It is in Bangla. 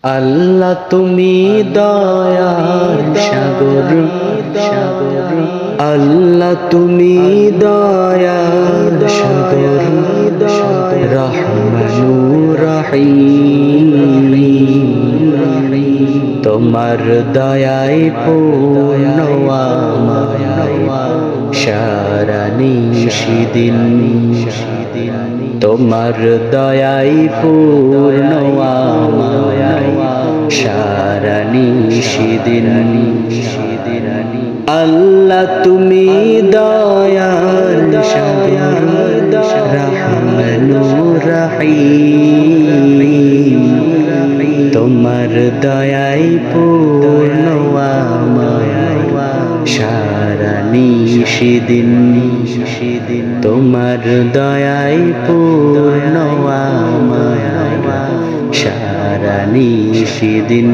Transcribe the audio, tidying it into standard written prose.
আল্লাহ তুমি দয়ার সাগর, আল্লাহ তুমি দয়ার সাগর, রহমানুর রহিম। তোমার দয়ায় পূর্ণ আমায় সারা নিশিদিন, তোমার দয়ায় পূর্ণ আমায় সারা নিশিদিন। আল্লাহ তুমি দয়ার সাগর, রহমানুর রহিম। তোমার দয়ায় পূর্ণ আমায় সারা নিশিদিন, তোমার দয়ায় পূর্ণ আমায় সারা নিশিদিন।